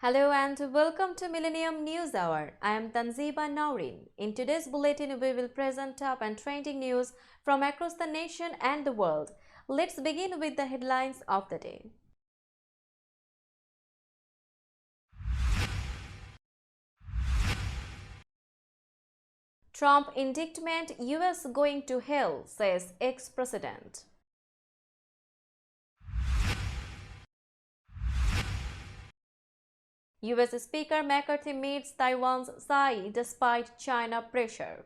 Hello and welcome to Millennium News Hour. I am Tanziba Nawreen. In today's bulletin, we will present top and trending news from across the nation and the world. Let's begin with the headlines of the day. Trump indictment, US going to hell, says ex-president. US Speaker McCarthy meets Taiwan's Tsai despite China pressure.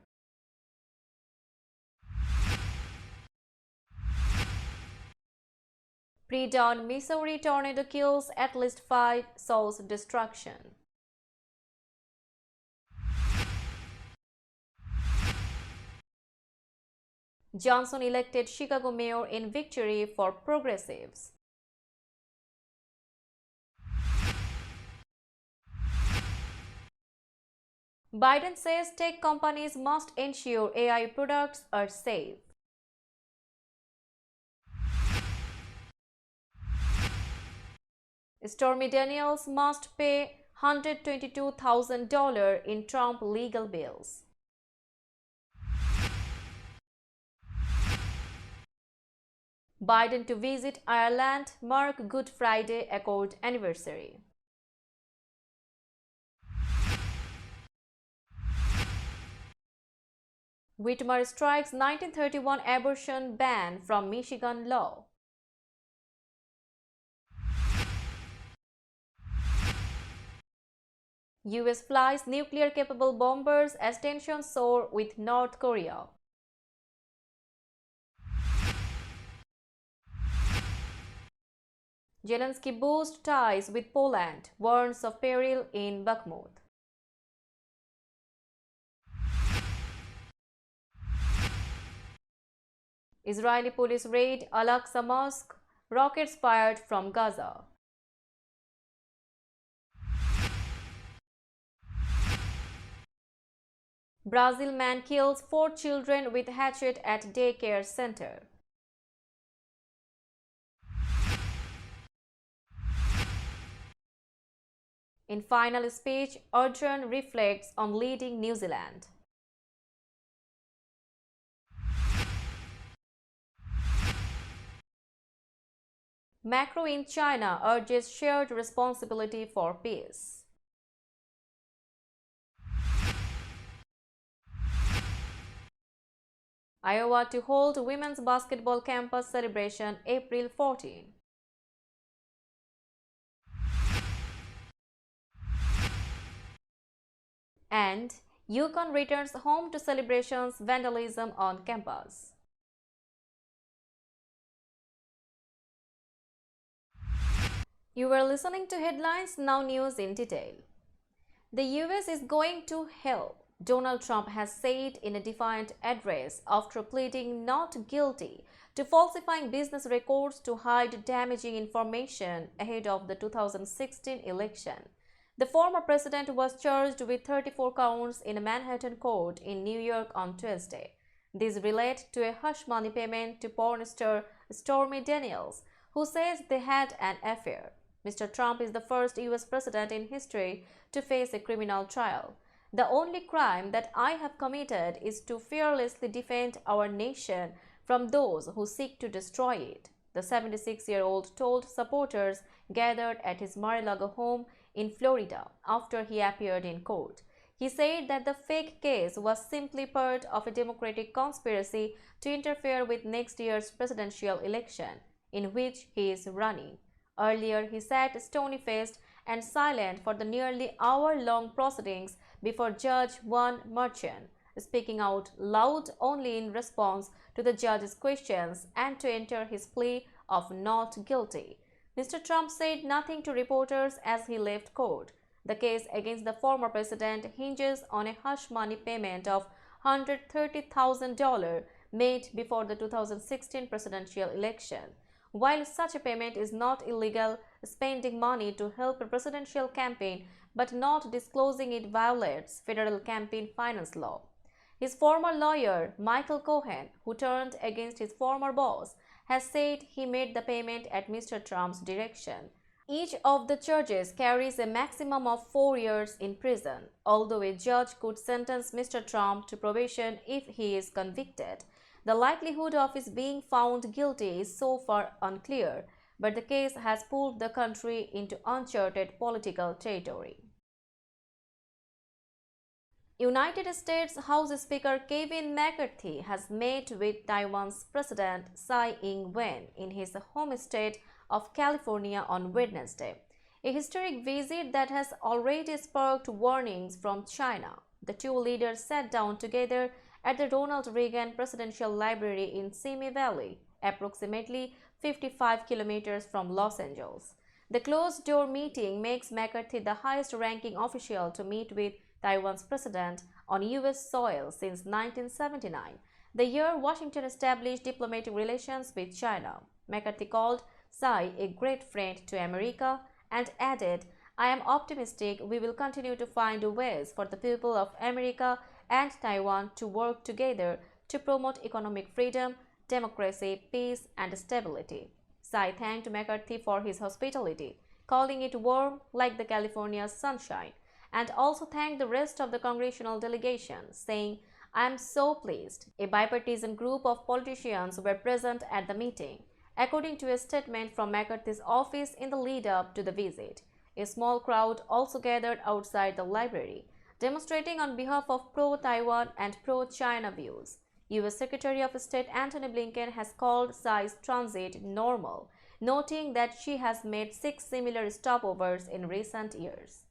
Pre-dawn Missouri tornado kills at least 5, souls destruction. Johnson elected Chicago mayor in victory for progressives. Biden says tech companies must ensure AI products are safe. Stormy Daniels must pay $122,000 in Trump legal bills. Biden to visit Ireland, mark Good Friday Accord anniversary. Whitmer strikes 1931 abortion ban from Michigan law. US flies nuclear-capable bombers as tensions soar with North Korea. Zelensky boosts ties with Poland, warns of peril in Bakhmut. Israeli police raid Al-Aqsa Mosque, rockets fired from Gaza. Brazil man kills 4 children with hatchet at daycare center. In final speech, Ardern reflects on leading New Zealand. Macro in China urges shared responsibility for peace. Iowa to hold women's basketball campus celebration April 14. And Yukon returns home to celebrations vandalism on campus. You were listening to headlines, now news in detail. The US is going to hell, Donald Trump has said in a defiant address after pleading not guilty to falsifying business records to hide damaging information ahead of the 2016 election. The former president was charged with 34 counts in a Manhattan court in New York on Tuesday. These relate to a hush money payment to porn star Stormy Daniels, who says they had an affair. Mr. Trump is the first US president in history to face a criminal trial. The only crime that I have committed is to fearlessly defend our nation from those who seek to destroy it, the 76-year-old told supporters gathered at his Mar-a-Lago home in Florida after he appeared in court. He said that the fake case was simply part of a Democratic conspiracy to interfere with next year's presidential election, in which he is running. Earlier, he sat stony-faced and silent for the nearly hour-long proceedings before Judge Juan Merchan, speaking out loud only in response to the judge's questions and to enter his plea of not guilty. Mr. Trump said nothing to reporters as he left court. The case against the former president hinges on a hush money payment of $130,000 made before the 2016 presidential election. While such a payment is not illegal, spending money to help a presidential campaign but not disclosing it violates federal campaign finance law. His former lawyer, Michael Cohen, who turned against his former boss, has said he made the payment at Mr. Trump's direction. Each of the charges carries a maximum of 4 years in prison, although a judge could sentence Mr. Trump to probation if he is convicted. The likelihood of his being found guilty is so far unclear, but the case has pulled the country into uncharted political territory. United States House Speaker Kevin McCarthy has met with Taiwan's President Tsai Ing-wen in his home state of California on Wednesday, a historic visit that has already sparked warnings from China. The two leaders sat down together at the Ronald Reagan Presidential Library in Simi Valley, approximately 55 kilometers from Los Angeles. The closed-door meeting makes McCarthy the highest-ranking official to meet with Taiwan's president on U.S. soil since 1979, the year Washington established diplomatic relations with China. McCarthy called Tsai a great friend to America and added, "I am optimistic we will continue to find ways for the people of America and Taiwan to work together to promote economic freedom, democracy, peace, and stability." Tsai thanked McCarthy for his hospitality, calling it warm like the California sunshine, and also thanked the rest of the congressional delegation, saying, "I am so pleased." A bipartisan group of politicians were present at the meeting, according to a statement from McCarthy's office in the lead-up to the visit. A small crowd also gathered outside the library, demonstrating on behalf of pro-Taiwan and pro-China views. U.S. Secretary of State Antony Blinken has called Tsai's transit normal, noting that she has made 6 similar stopovers in recent years.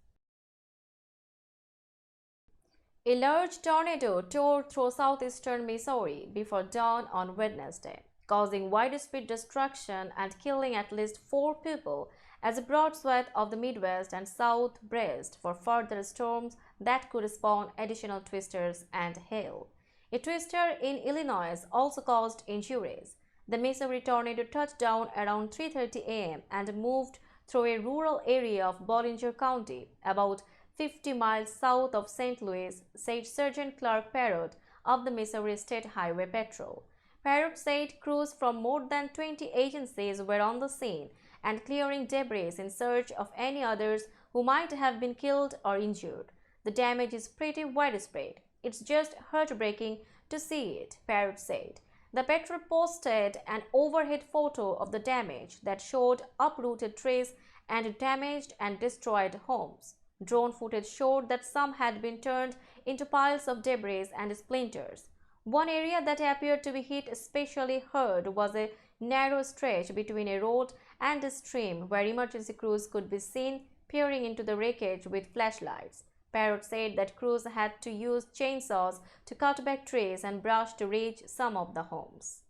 A large tornado tore through southeastern Missouri before dawn on Wednesday, causing widespread destruction and killing at least 4 people as a broad swath of the Midwest and South braced for further storms that could spawn additional twisters and hail. A twister in Illinois also caused injuries. The Missouri tornado touched down around 3:30 a.m. and moved through a rural area of Bollinger County, about 50 miles south of St. Louis, said Sergeant Clark Parrott of the Missouri State Highway Patrol. Parrott said crews from more than 20 agencies were on the scene and clearing debris in search of any others who might have been killed or injured. "The damage is pretty widespread. It's just heartbreaking to see it," Parrott said. The Patrol posted an overhead photo of the damage that showed uprooted trees and damaged and destroyed homes. Drone footage showed that some had been turned into piles of debris and splinters. One area that appeared to be hit especially hard was a narrow stretch between a road and a stream where emergency crews could be seen peering into the wreckage with flashlights. Parrott said that crews had to use chainsaws to cut back trees and brush to reach some of the homes.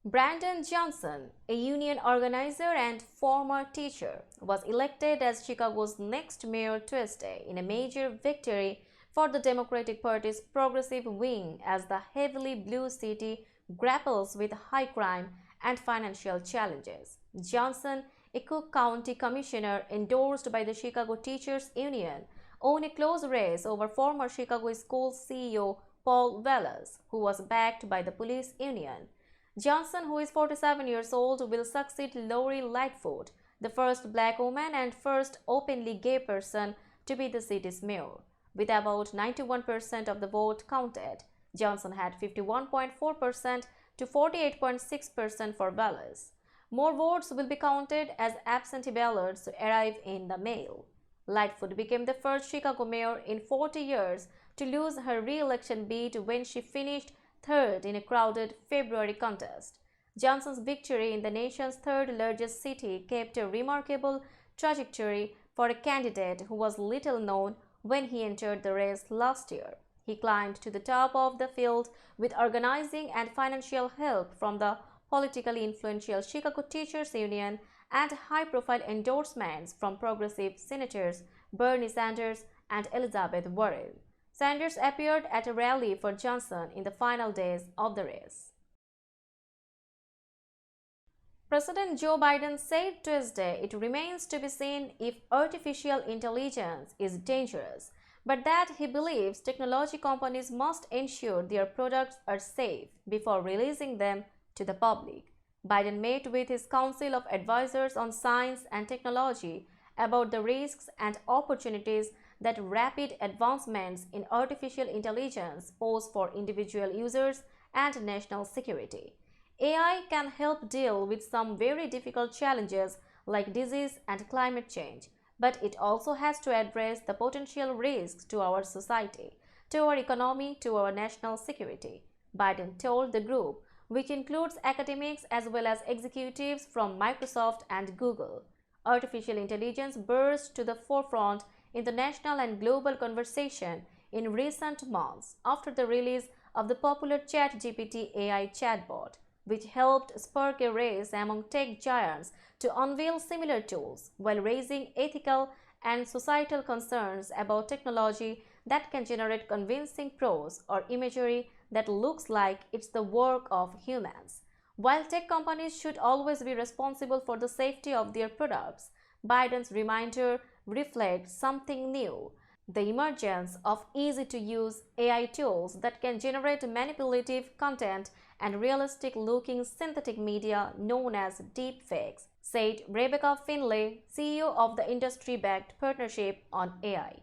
Brandon Johnson, a union organizer and former teacher, was elected as Chicago's next mayor Tuesday in a major victory for the Democratic Party's progressive wing as the heavily blue city grapples with high crime and financial challenges. Johnson, a Cook County commissioner endorsed by the Chicago Teachers Union, won a close race over former Chicago Schools CEO Paul Wallace, who was backed by the police union. Johnson, who is 47 years old, will succeed Lori Lightfoot, the first black woman and first openly gay person to be the city's mayor. With about 91% of the vote counted, Johnson had 51.4% to 48.6% for Wallace. More votes will be counted as absentee ballots arrive in the mail. Lightfoot became the first Chicago mayor in 40 years to lose her re-election bid when she finished third in a crowded February contest. Johnson's victory in the nation's third-largest city kept a remarkable trajectory for a candidate who was little known when he entered the race last year. He climbed to the top of the field with organizing and financial help from the politically influential Chicago Teachers Union and high-profile endorsements from progressive senators Bernie Sanders and Elizabeth Warren. Sanders appeared at a rally for Johnson in the final days of the race. President Joe Biden said Tuesday it remains to be seen if artificial intelligence is dangerous, but that he believes technology companies must ensure their products are safe before releasing them to the public. Biden met with his Council of Advisors on Science and Technology about the risks and opportunities that rapid advancements in artificial intelligence pose for individual users and national security. AI can help deal with some very difficult challenges like disease and climate change, but it also has to address the potential risks to our society, to our economy, to our national security. Biden told the group, which includes academics as well as executives from Microsoft and Google. Artificial intelligence burst to the forefront in the national and global conversation in recent months after the release of the popular ChatGPT AI chatbot, which helped spark a race among tech giants to unveil similar tools while raising ethical and societal concerns about technology that can generate convincing prose or imagery that looks like it's the work of humans. While tech companies should always be responsible for the safety of their products, Biden's reminder reflects something new: the emergence of easy-to-use AI tools that can generate manipulative content and realistic-looking synthetic media known as deepfakes, said Rebecca Finlay, CEO of the industry-backed Partnership on AI.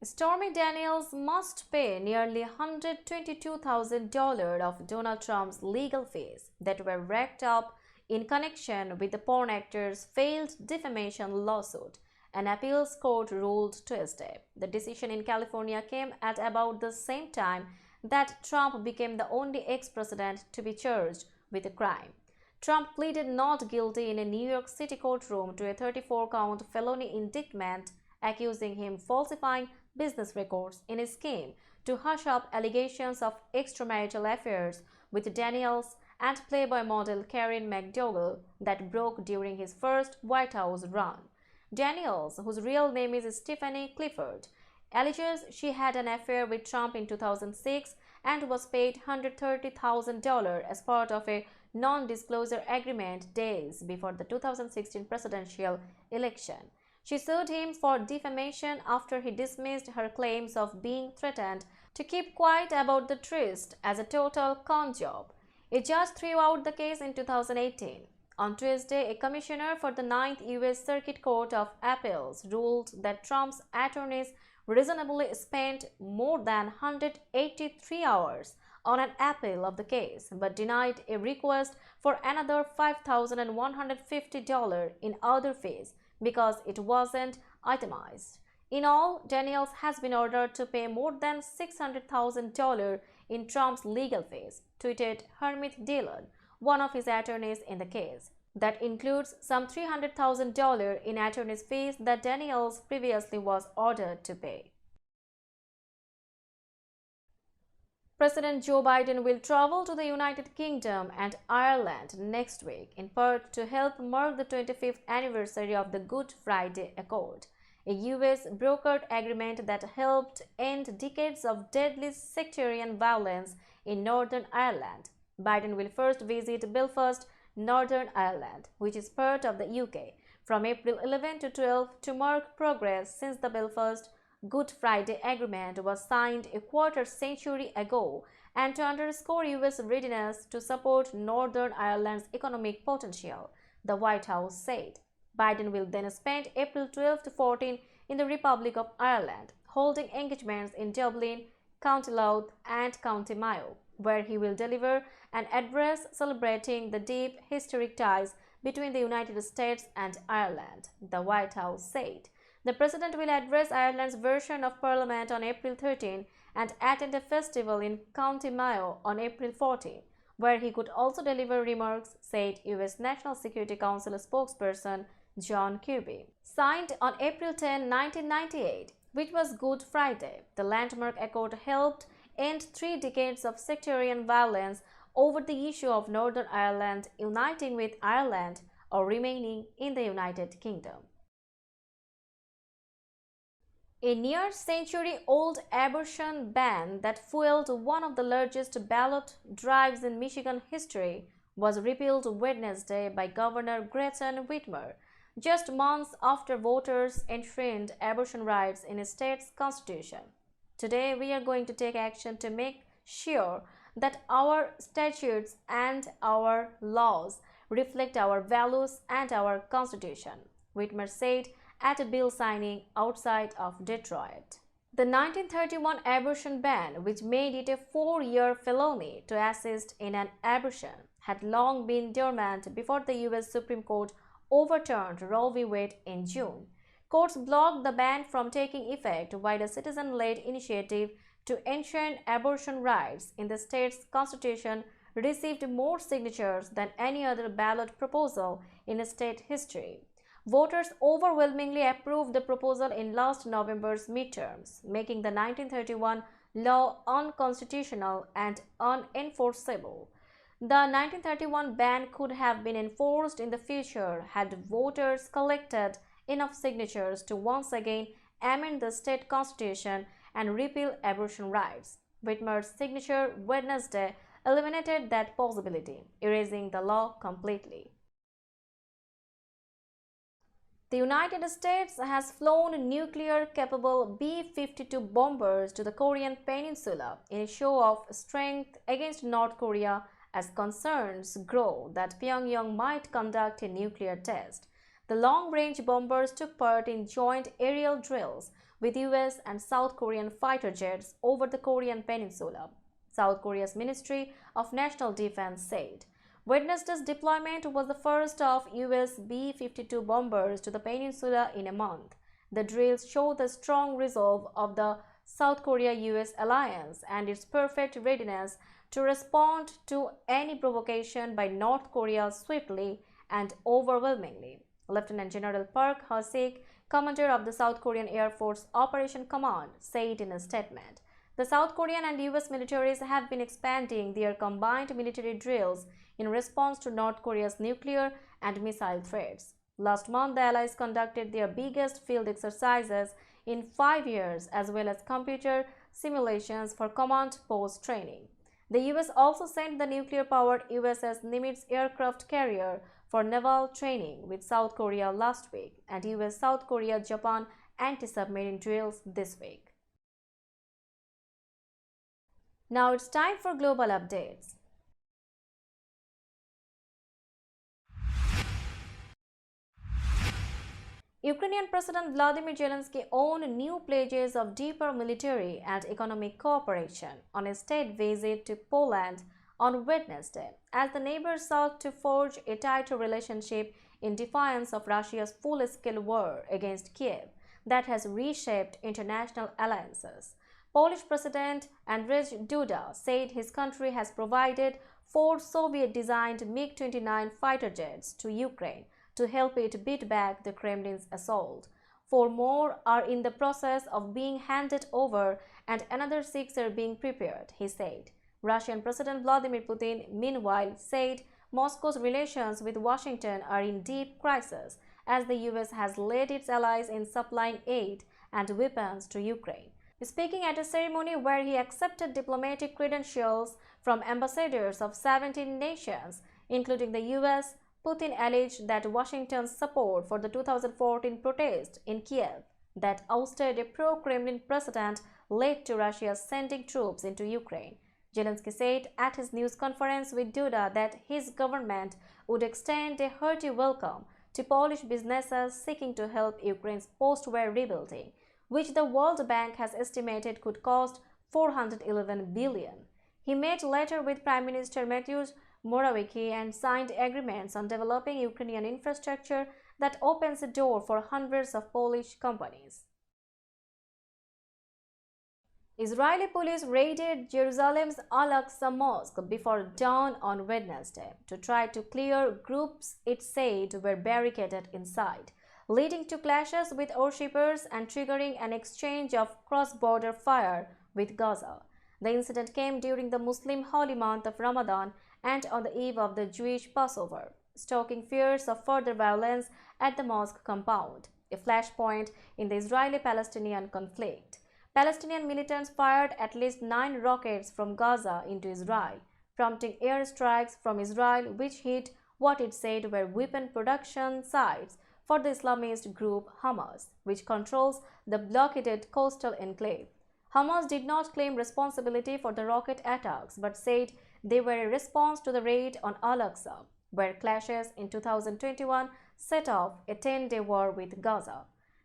Stormy Daniels must pay nearly $122,000 of Donald Trump's legal fees that were racked up in connection with the porn actor's failed defamation lawsuit, an appeals court ruled Tuesday. The decision in California came at about the same time that Trump became the only ex-president to be charged with a crime. Trump pleaded not guilty in a New York City courtroom to a 34-count felony indictment accusing him of falsifying business records in a scheme to hush up allegations of extramarital affairs with Daniels and Playboy model Karen McDougal that broke during his first White House run. Daniels, whose real name is Stephanie Clifford, alleges she had an affair with Trump in 2006 and was paid $130,000 as part of a non-disclosure agreement days before the 2016 presidential election. She sued him for defamation after he dismissed her claims of being threatened to keep quiet about the tryst as a total con job. A judge threw out the case in 2018. On Tuesday, a commissioner for the Ninth U.S. Circuit Court of Appeals ruled that Trump's attorneys reasonably spent more than 183 hours on an appeal of the case, but denied a request for another $5,150 in other fees because it wasn't itemized. In all, Daniels has been ordered to pay more than $600,000 in Trump's legal fees, tweeted Hermit Dillon, one of his attorneys in the case. That includes some $300,000 in attorney's fees that Daniels previously was ordered to pay. President Joe Biden will travel to the United Kingdom and Ireland next week, in part to help mark the 25th anniversary of the Good Friday Accord, a U.S. brokered agreement that helped end decades of deadly sectarian violence in Northern Ireland. Biden will first visit Belfast, Northern Ireland, which is part of the UK, from April 11 to 12 to mark progress since the Belfast Good Friday Agreement was signed a quarter-century ago and to underscore U.S. readiness to support Northern Ireland's economic potential, the White House said. Biden will then spend April 12 to 14 in the Republic of Ireland, holding engagements in Dublin, County Louth and County Mayo, where he will deliver an address celebrating the deep historic ties between the United States and Ireland, the White House said. The president will address Ireland's version of Parliament on April 13 and attend a festival in County Mayo on April 14, where he could also deliver remarks, said U.S. National Security Council spokesperson John Kirby. Signed on April 10, 1998, which was Good Friday, the landmark accord helped end 3 decades of sectarian violence over the issue of Northern Ireland uniting with Ireland or remaining in the United Kingdom. A near-century-old abortion ban that fueled one of the largest ballot drives in Michigan history was repealed Wednesday by Governor Gretchen Whitmer, just months after voters enshrined abortion rights in a state's constitution. Today, we are going to take action to make sure that our statutes and our laws reflect our values and our constitution, Whitmer said at a bill signing outside of Detroit. The 1931 abortion ban, which made it a 4-year felony to assist in an abortion, had long been dormant before the U.S. Supreme Court overturned Roe v. Wade in June. Courts blocked the ban from taking effect while a citizen-led initiative to ensure abortion rights in the state's constitution received more signatures than any other ballot proposal in state history. Voters overwhelmingly approved the proposal in last November's midterms, making the 1931 law unconstitutional and unenforceable. The 1931 ban could have been enforced in the future had voters collected enough signatures to once again amend the state constitution and repeal abortion rights. Whitmer's signature Wednesday eliminated that possibility, erasing the law completely. The United States has flown nuclear-capable B-52 bombers to the Korean peninsula in a show of strength against North Korea as concerns grow that Pyongyang might conduct a nuclear test. The long-range bombers took part in joint aerial drills with US and South Korean fighter jets over the Korean peninsula, South Korea's Ministry of National Defense said. Wednesday's deployment was the first of US B-52 bombers to the peninsula in a month. The drills show the strong resolve of the South Korea-US alliance and its perfect readiness to respond to any provocation by North Korea swiftly and overwhelmingly. Lieutenant General Park Ha-sik, commander of the South Korean Air Force Operation Command, said in a statement. The South Korean and US militaries have been expanding their combined military drills in response to North Korea's nuclear and missile threats. Last month, the allies conducted their biggest field exercises in 5 years as well as computer simulations for command post training. The US also sent the nuclear-powered USS Nimitz aircraft carrier for naval training with South Korea last week and US-South Korea-Japan anti-submarine drills this week. Now it's time for global updates. Ukrainian President Vladimir Zelensky owned new pledges of deeper military and economic cooperation on a state visit to Poland on Wednesday, as the neighbors sought to forge a tighter relationship in defiance of Russia's full-scale war against Kiev that has reshaped international alliances. Polish President Andrzej Duda said his country has provided 4 Soviet-designed MiG-29 fighter jets to Ukraine to help it beat back the Kremlin's assault. 4 more are in the process of being handed over and another 6 are being prepared, he said. Russian President Vladimir Putin, meanwhile, said Moscow's relations with Washington are in deep crisis as the US has led its allies in supplying aid and weapons to Ukraine. Speaking at a ceremony where he accepted diplomatic credentials from ambassadors of 17 nations, including the US, Putin alleged that Washington's support for the 2014 protest in Kiev that ousted a pro-Kremlin president led to Russia sending troops into Ukraine. Zelensky said at his news conference with Duda that his government would extend a hearty welcome to Polish businesses seeking to help Ukraine's post-war rebuilding, which the World Bank has estimated could cost $411 billion. He met later with Prime Minister Mateusz Morawiecki and signed agreements on developing Ukrainian infrastructure that opens a door for hundreds of Polish companies. Israeli police raided Jerusalem's Al-Aqsa Mosque before dawn on Wednesday to try to clear groups it said were barricaded inside, leading to clashes with worshippers and triggering an exchange of cross-border fire with Gaza. The incident came during the Muslim holy month of Ramadan and on the eve of the Jewish Passover, stoking fears of further violence at the mosque compound, a flashpoint in the Israeli-Palestinian conflict. Palestinian militants fired at least 9 rockets from Gaza into Israel, prompting airstrikes from Israel which hit what it said were weapon production sites for the Islamist group Hamas, which controls the blockaded coastal enclave. Hamas did not claim responsibility for the rocket attacks but said they were a response to the raid on Al-Aqsa, where clashes in 2021 set off a 10-day war with Gaza.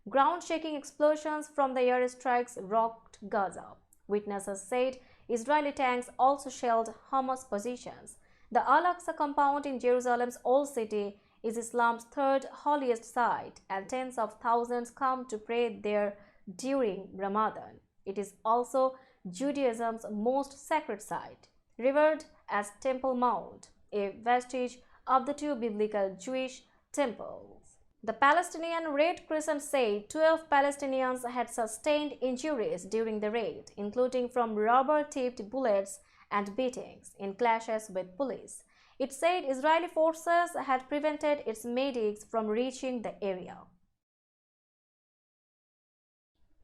Ground-shaking explosions from the airstrikes rocked Gaza. Witnesses said Israeli tanks also shelled Hamas positions. The Al-Aqsa compound in Jerusalem's Old City is Islam's third holiest site, and tens of thousands come to pray there during Ramadan. It is also Judaism's most sacred site, revered as Temple Mount, a vestige of the two biblical Jewish temples. The Palestinian Red Crescent said 12 Palestinians had sustained injuries during the raid, including from rubber-tipped bullets and beatings in clashes with police. It said Israeli forces had prevented its medics from reaching the area.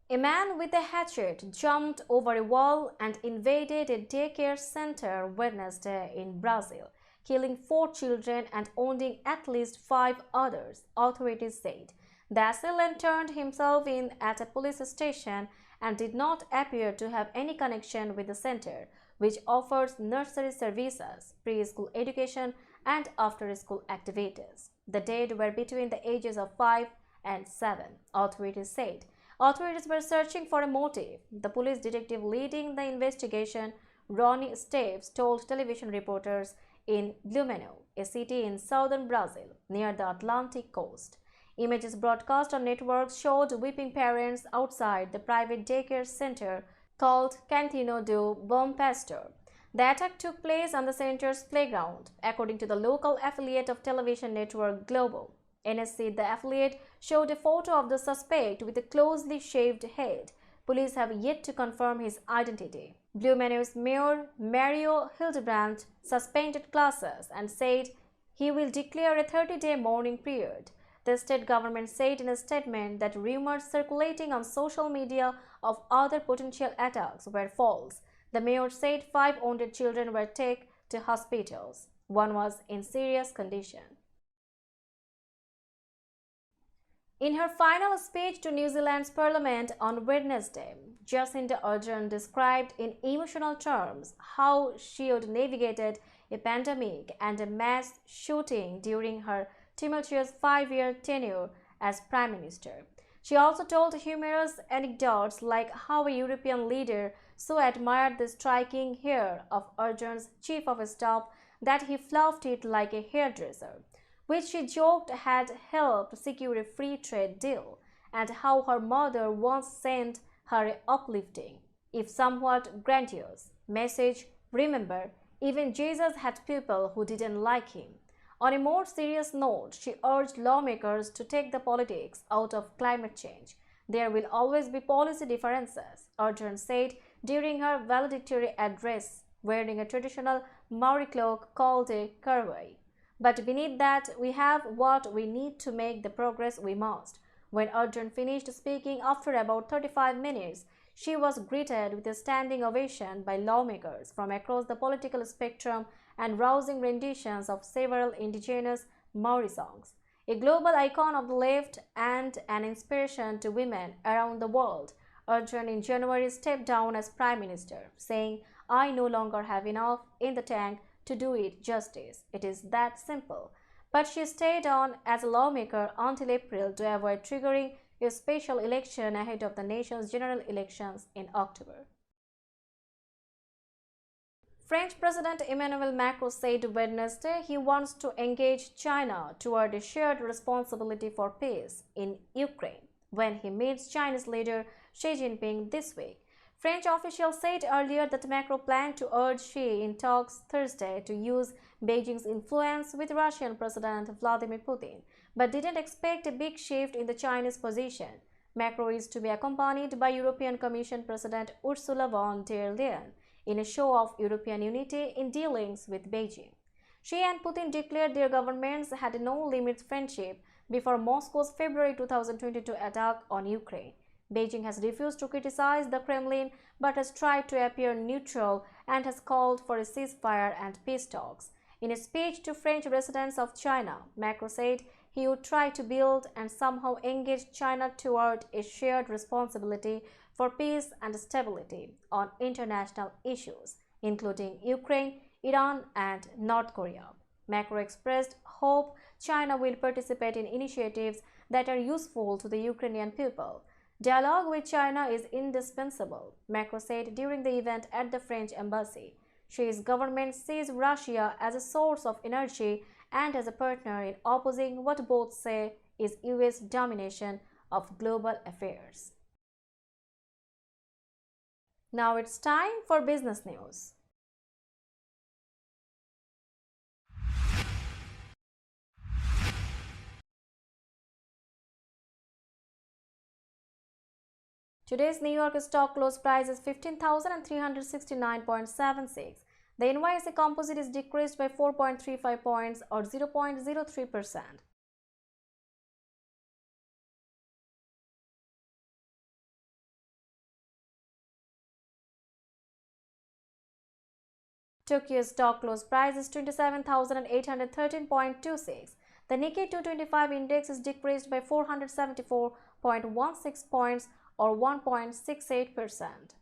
A man with a hatchet jumped over a wall and invaded a daycare center Wednesday in Brazil, killing 4 children and wounding at least 5 others, authorities said. The assailant turned himself in at a police station and did not appear to have any connection with the center, which offers nursery services, preschool education, and after-school activities. The dead were between the ages of 5 and 7, authorities said. Authorities were searching for a motive. The police detective leading the investigation, Ronnie Staves, told television reporters in Millennium, a city in southern Brazil near the Atlantic coast. Images broadcast on networks showed weeping parents outside the private daycare center called Cantinho do Bom Pastor. The attack took place on the center's playground, according to the local affiliate of television network Globo. NSC, the affiliate, showed a photo of the suspect with a closely shaved head. Police have yet to confirm his identity. Blumenau's Mayor Mario Hildebrand suspended classes and said he will declare a 30-day mourning period. The state government said in a statement that rumors circulating on social media of other potential attacks were false. The mayor said 5 wounded children were taken to hospitals. One was in serious condition. In her final speech to New Zealand's Parliament on Wednesday, Jacinda Ardern described in emotional terms how she had navigated a pandemic and a mass shooting during her tumultuous 5-year tenure as Prime Minister. She also told humorous anecdotes like how a European leader so admired the striking hair of Ardern's Chief of Staff that he fluffed it like a hairdresser, which she joked had helped secure a free trade deal, and how her mother once sent her an uplifting, if somewhat grandiose, message: remember, even Jesus had people who didn't like him. On a more serious note, she urged lawmakers to take the politics out of climate change. There will always be policy differences, Ardern said during her valedictory address, wearing a traditional Maori cloak called a karwai. But beneath that, we have what we need to make the progress we must. When Ardern finished speaking after about 35 minutes, she was greeted with a standing ovation by lawmakers from across the political spectrum and rousing renditions of several indigenous Maori songs. A global icon of the left and an inspiration to women around the world, Ardern in January stepped down as Prime Minister, saying, "I no longer have enough in the tank to do it justice. It is that simple." But she stayed on as a lawmaker until April to avoid triggering a special election ahead of the nation's general elections in October. French President Emmanuel Macron said Wednesday he wants to engage China toward a shared responsibility for peace in Ukraine when he meets Chinese leader Xi Jinping this week. French officials said earlier that Macron planned to urge Xi in talks Thursday to use Beijing's influence with Russian President Vladimir Putin, but didn't expect a big shift in the Chinese position. Macron is to be accompanied by European Commission President Ursula von der Leyen in a show of European unity in dealings with Beijing. Xi and Putin declared their governments had a no-limits friendship before Moscow's February 2022 attack on Ukraine. Beijing has refused to criticize the Kremlin but has tried to appear neutral and has called for a ceasefire and peace talks. In a speech to French residents of China, Macron said he would try to build and somehow engage China toward a shared responsibility for peace and stability on international issues, including Ukraine, Iran, and North Korea. Macron expressed hope China will participate in initiatives that are useful to the Ukrainian people. Dialogue with China is indispensable, Macron said during the event at the French embassy. Xi's government sees Russia as a source of energy and as a partner in opposing what both say is US domination of global affairs. Now it's time for business news. Today's New York stock close price is 15,369.76. The NYSE composite is decreased by 4.35 points or 0.03%. Tokyo stock close price is 27,813.26. The Nikkei 225 index is decreased by 474.16 points or 1.68%.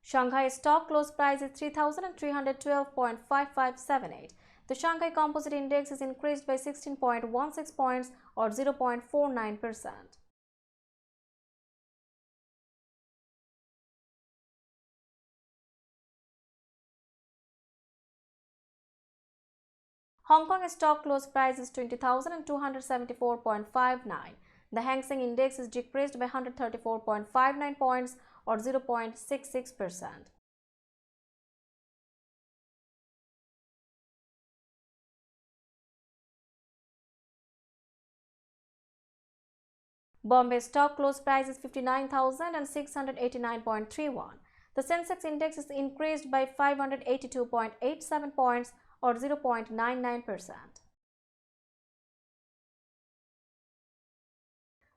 Shanghai stock close price is 3,312.5578. The Shanghai Composite Index is increased by 16.16 points or 0.49%. Hong Kong stock close price is 20,274.59. The Hang Seng Index is decreased by 134.59 points or 0.66%. Bombay stock close price is 59,689.31. The Sensex Index is increased by 582.87 points or 0.99%.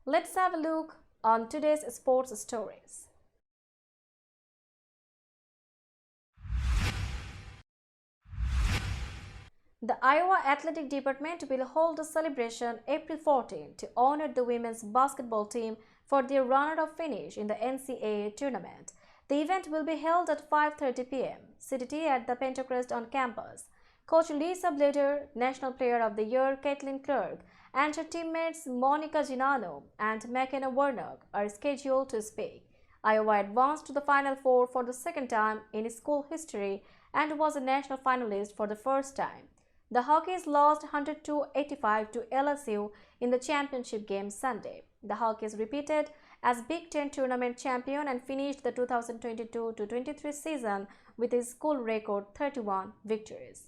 Let's have a look on today's sports stories. The Iowa Athletic Department will hold a celebration April 14 to honor the women's basketball team for their runner-up finish in the NCAA tournament. The event will be held at 5:30 p.m. CDT at the Pentecrest on campus. Coach Lisa Blader, National Player of the Year Caitlin Clark, and her teammates Monica Ginano and McKenna Warnock are scheduled to speak. Iowa advanced to the Final Four for the second time in school history and was a national finalist for the first time. The Hokies lost 102-85 to LSU in the championship game Sunday. The Hokies repeated as Big Ten tournament champion and finished the 2022-23 season with a school record 31 victories.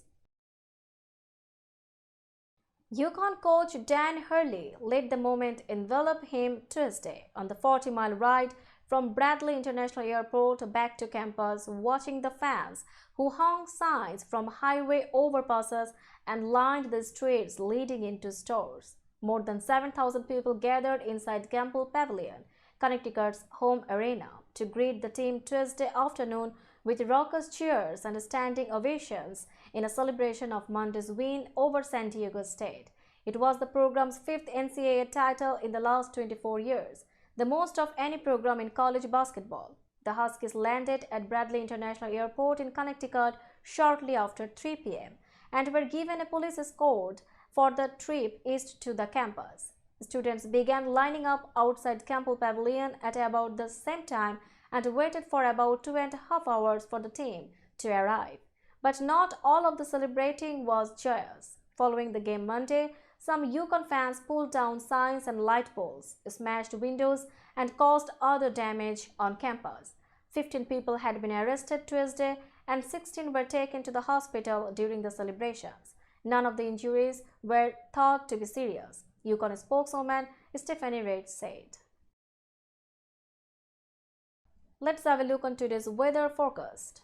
UConn coach Dan Hurley let the moment envelop him Tuesday on the 40-mile ride from Bradley International Airport back to campus, watching the fans who hung signs from highway overpasses and lined the streets leading into stores. More than 7,000 people gathered inside Gamble Pavilion, Connecticut's home arena, to greet the team Tuesday afternoon with raucous cheers and standing ovations in a celebration of Monday's win over San Diego State. It was the program's fifth NCAA title in the last 24 years, the most of any program in college basketball. The Huskies landed at Bradley International Airport in Connecticut shortly after 3 p.m. and were given a police escort for the trip east to the campus. Students began lining up outside Campbell Pavilion at about the same time and waited for about 2.5 hours for the team to arrive. But not all of the celebrating was joyous. Following the game Monday, some UConn fans pulled down signs and light poles, smashed windows, and caused other damage on campus. 15 people had been arrested Tuesday and 16 were taken to the hospital during the celebrations. None of the injuries were thought to be serious, UConn spokeswoman Stephanie Reid said. Let's have a look on today's weather forecast.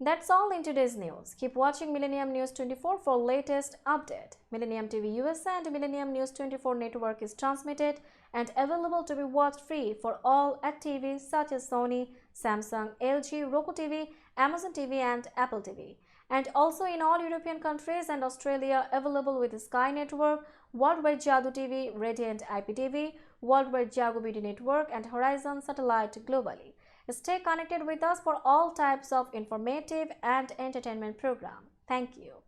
That's all in today's news. Keep watching Millennium News 24 for latest update. Millennium TV USA and Millennium News 24 network is transmitted and available to be watched free for all at TVs such as Sony, Samsung, LG, Roku TV, Amazon TV and Apple TV. And also in all European countries and Australia available with Sky Network, Worldwide Jadoo TV, Radiant IPTV, Worldwide Jago BD Network and Horizon Satellite globally. Stay connected with us for all types of informative and entertainment program. Thank you.